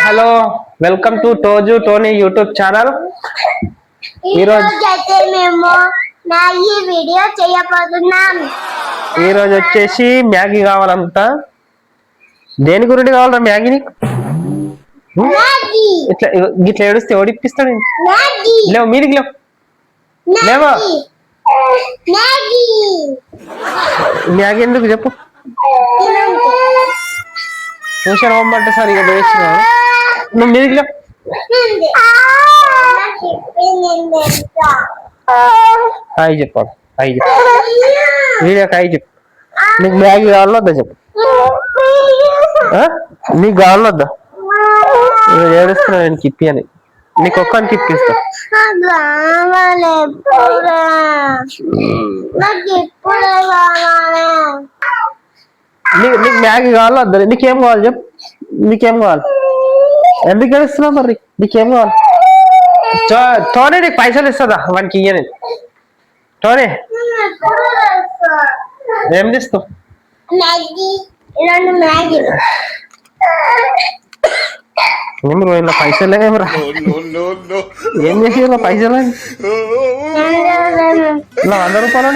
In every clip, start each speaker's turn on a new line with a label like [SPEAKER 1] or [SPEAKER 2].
[SPEAKER 1] Hello welcome to టోజు Tony YouTube channel. ఈరోజు వచ్చేసి మ్యాగీ కావాలంట. దేని గురించి కావాలరా మ్యాగీ? ఇట్లా ఇట్లా ఏడుస్తే ఓడిపిస్తాడు. లేవు మీదికి లేవు లేవా? మ్యాగీ ఎందుకు చెప్పు? ట్యూషన్ పోమంటే సార్ ఇక వేసిన నువ్వు మీదికి లేవు. హాయ్ చెప్పాలి, హాయ్ చెప్పు, వీడియోకి హాయ్ చెప్పు. నీకు మ్యాగీ కావాలొద్దా చెప్పు? నీకు కావాలొద్దా? ఏడుస్తున్నావు నేను కిప్పి అని. నీకు ఒక్కని కిప్పిస్తా. నీకు మ్యాగీ కావాలొద్దా? నీకేం కావాలి చెప్పు? నీకేం కావాలి? ఎందుకు ఏడుస్తున్నావు మరి? నీకేం కావాలి? టోనీ నీకు పైసలు ఇస్తుందా? వానికి ఇయ్యని. టోనీ ఏం తీస్తావు? ఏం రోజుల్లో పైసలు ఏమరా? ఏం చేసి పైసలు 100 రూపాయలు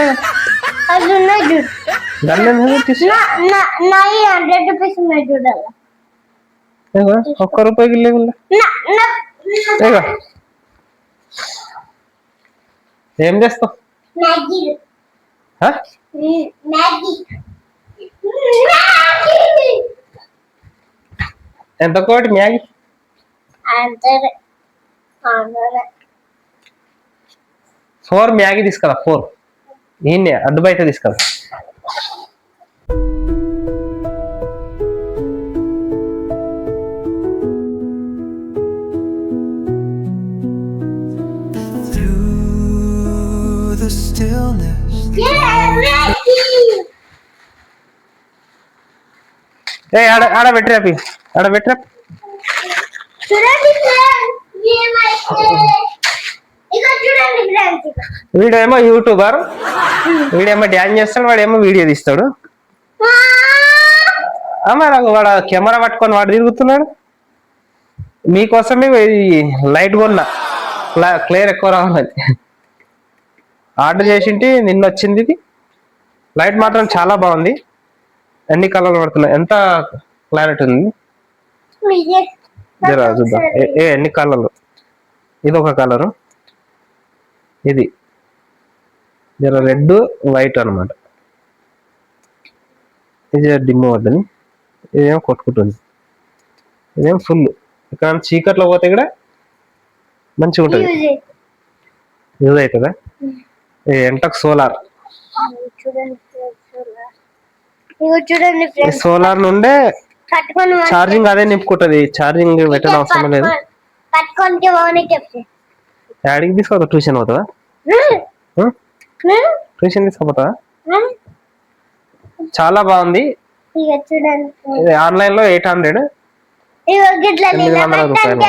[SPEAKER 1] ఒక్క రూపాయికి లేవు. ఏం చేస్తావు? ఎంత కోటి మ్యాగీ? 4 మ్యాగీ తీసుకురా. 4 ఈయన్నే అడ్డు బయట తీసుకురా. ఆడ పెట్టిరాపి, ఆడ పెట్టిరా. వీడేమో యూట్యూబర్, వీడేమో డ్యాన్స్ చేస్తాడు, వాడేమో వీడియో తీస్తాడు. మరి వాడు కెమెరా పట్టుకొని వాడు తిరుగుతున్నాడు. మీకోసమే లైట్ కొన్నా, క్లియర్ ఎక్కువ రావాలని ఆర్డర్ చేసింటి. నిన్న వచ్చింది ఇది. లైట్ మాత్రం చాలా బాగుంది. ఎన్ని కలర్లు పడుతున్నాయి, ఎంత క్లారిటీ ఉంది చూద్దాం. ఎన్ని కలర్లు? ఇది ఒక కలరు, ఇది జర రెడ్ వైట్ అనమాట. ఇది డిమ్ వద్దని, ఇదేమో కొట్టుకుంటుంది, ఇదేమో ఫుల్. ఇక్కడ చీకట్లో పోతే కూడా మంచిగా ఉంటుంది. యూజ్ అవుతుందా? ఎంటకు సోలార్, సోలార్ నుండే ఛార్జింగ్ అదే నింపుకుంటది. ఛార్జింగ్ పెట్టడం అవసరం లేదు. డాడీకి తీసుకోవద్దా? ట్యూషన్ పోతుందా? ట్యూషన్ తీసుకోపోతుందా? చాలా బాగుంది. ఇది ఆన్లైన్ లో 800 రూపాయలు.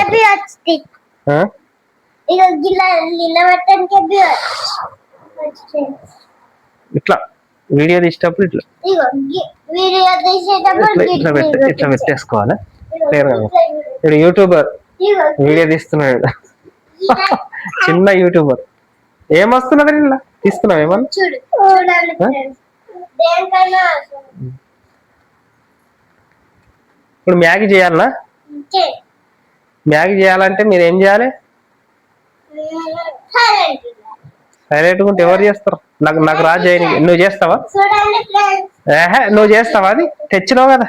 [SPEAKER 1] ఇట్లా వీడియో తీసేటప్పుడు ఇట్లా ఇట్లా పెట్టేసుకోవాలి. ఇప్పుడు యూట్యూబర్ వీడియో తీస్తున్నాడు, చిన్న యూట్యూబర్. ఏమొస్తున్నది ఇలా తీస్తున్నావు? ఏమన్నా ఇప్పుడు మ్యాగీ చేయాలనా? మ్యాగీ చేయాలంటే మీరు ఏం చేయాలి? సైలెంట్గా ఉంటే ఎవరు చేస్తారు? నాకు రా చేయని. నువ్వు చేస్తావా? నువ్వు చేస్తావా? అది తెచ్చినావు కదా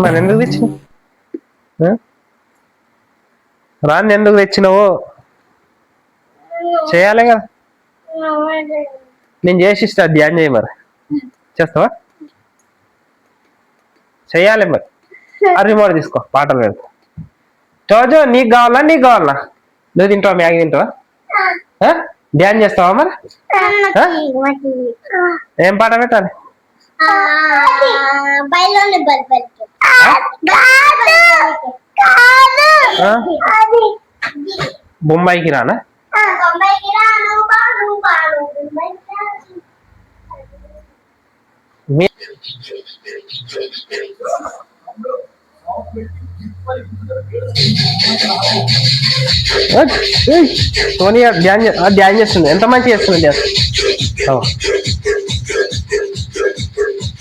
[SPEAKER 1] మరి ఎందుకు తెచ్చినావు? రాని ఎందుకు తెచ్చినావు? చేయాలి కదా. నేను చేసి ఇస్తా, ధ్యాన్ చేయి. మరి చేస్తావా? చెయ్యాలి మరి. ఆ రిమోట్ తీసుకో, పాటలు పెడతా. రోజు నీకు కావాలా? నీకు కావాలా? నువ్వు తింటావా? మ్యాగీ తింటావా? ధ్యాన్ చేస్తావా? మరి ఏం పాట పెట్టాలి? బొంబాయికి రానా? సోనియా ధ్యాన్ ధ్యాన్ చేస్తుంది. ఎంత మంచి చేస్తుంది ధ్యాన్.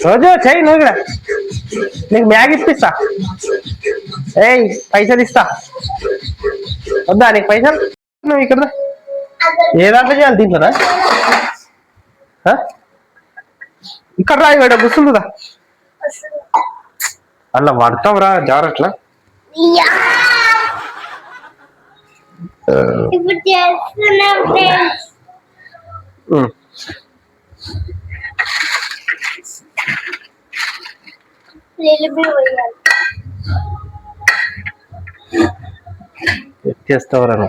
[SPEAKER 1] రోజు చెయ్యి నువ్వు కూడా. నీకు మ్యాగీ ఇప్పిస్తా. ఏయ్ పైసలు ఇస్తా. వద్దా నీకు పైసలు? నువ్వు ఇక్కడ ఏ దాంట్లో చేయాలి? దీంట్లోనా? ఇక్కడ రా, ఇక్కడ కూర్చుందా? అలా పడతాం రా జాగ్రత్త. చేస్తావరా?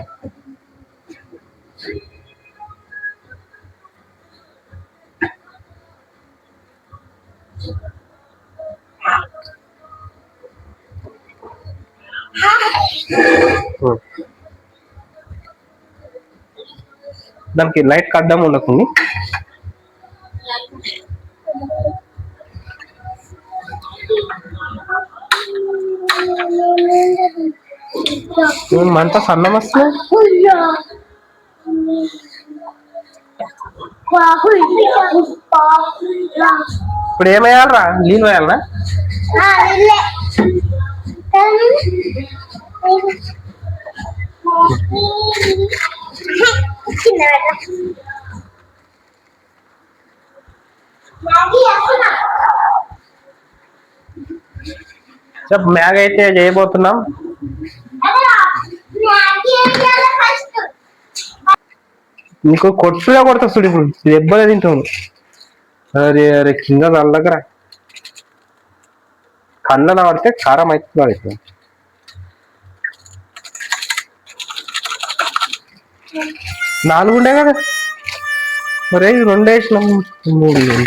[SPEAKER 1] దానికి లైట్ కడ్డం ఉండకుంది. మంట సన్నం వస్తుంది. ఇప్పుడు ఏమేయాలరా? నీళ్ళు వేయాలనా? చెప్ మ్యాగీ అయితే చేయబోతున్నాం. నీకు కొట్టుగా కొడతా చూడు. ఇప్పుడు దెబ్బలే తింటాను. అరే అరే కింద దగ్గర కళ్ళన పడితే కారం అవుతున్నాడు. ఇప్పుడు 4 ఉండే కదా మరి, 2 వేసినాం. 3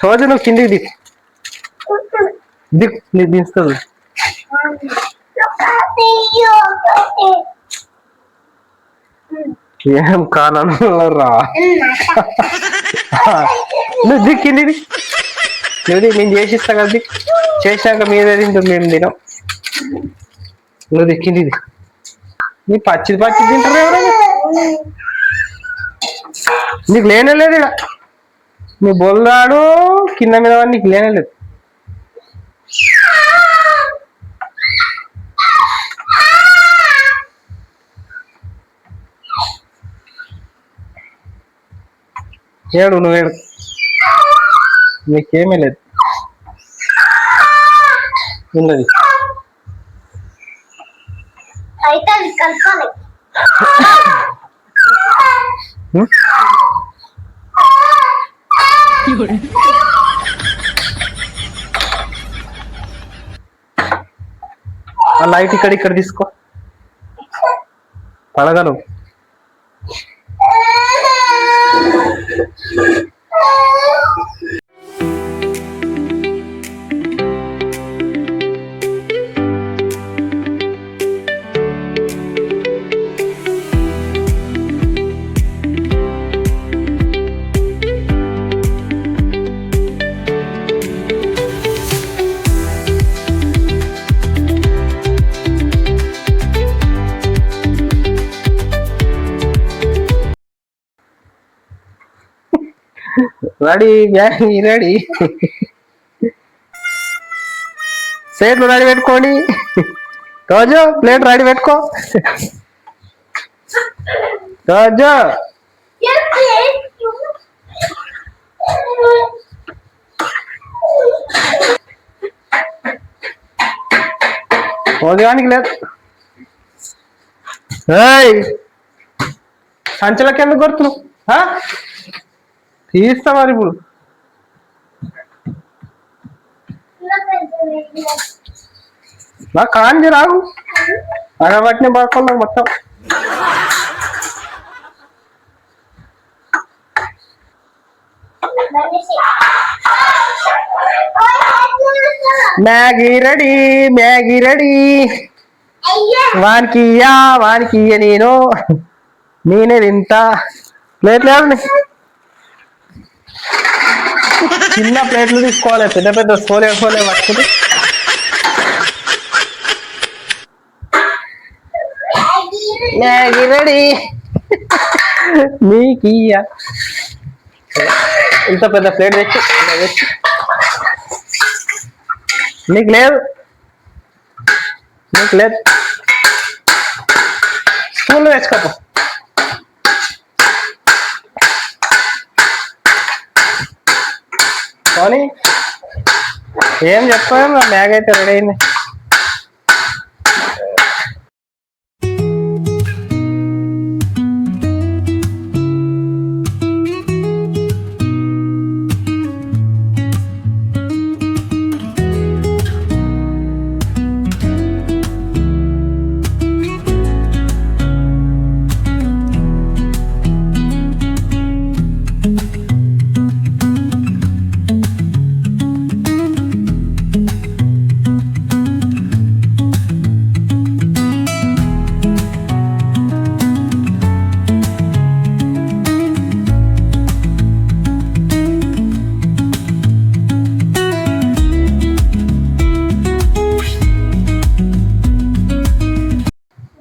[SPEAKER 1] రోజు నువ్వు కిందికి దిక్ నీకు దిస్తుంది. ఏం కానరా? నువ్వు దిక్కింది నువ్వు నేను చేసిస్తా కదా. దిక్ చేసాక మీదే తింటుంది, మేము తినం. నువ్వు దిక్కింది నీ పచ్చిది తింటారు ఎవరైనా. నీకు లేనే లేదు ఇక్కడ. నీ బొల్లాడు కింద మీద నీకు లేనే లేదు. ఏడు నువ్వేడు, నీకేమీ లేదు. ఉన్నది ఆ లైట్ ఇక్కడ తీసుకో. పడగను రెడీ. Maggi ready. ప్లేట్లు రెడీ పెట్టుకోండి. రోజు ప్లేట్ రెడీ పెట్టుకో. రోజు ఉదయానికి లేదు. సంచలకి ఎందుకు కొడుతున్నావు? తీస్తా మరి. ఇప్పుడు నాకు కాంజి రాగు అడబట్టిన బాగా మొత్తం. Maggi ready, Maggi ready. వానికి నేనే తింటా. ప్లేట్ లేదు. చిన్న ప్లేట్లు తీసుకోవాలి, పెద్ద పెద్ద సోలే పట్టుకుని. మ్యాగీ రెడీ నీకు ఇంత పెద్ద ప్లేట్ తెచ్చి నీకు లేదు, నీకు లేదు. స్కూల్ తెచ్చుకోపో. కానీ ఏం చెప్పాను, నా మ్యాగ్ అయితే రెడీ అయింది.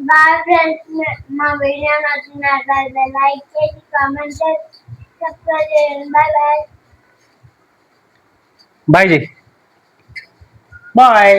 [SPEAKER 2] బాయ్ ఫ్రెండ్స్, మా వీడియో నచ్చినట్లయితే లైక్ చేసి కామెంట్ చేసి సబ్స్క్రైబ్ చేయండి. Bye bye.
[SPEAKER 1] బాయ్ జీ, బాయ్.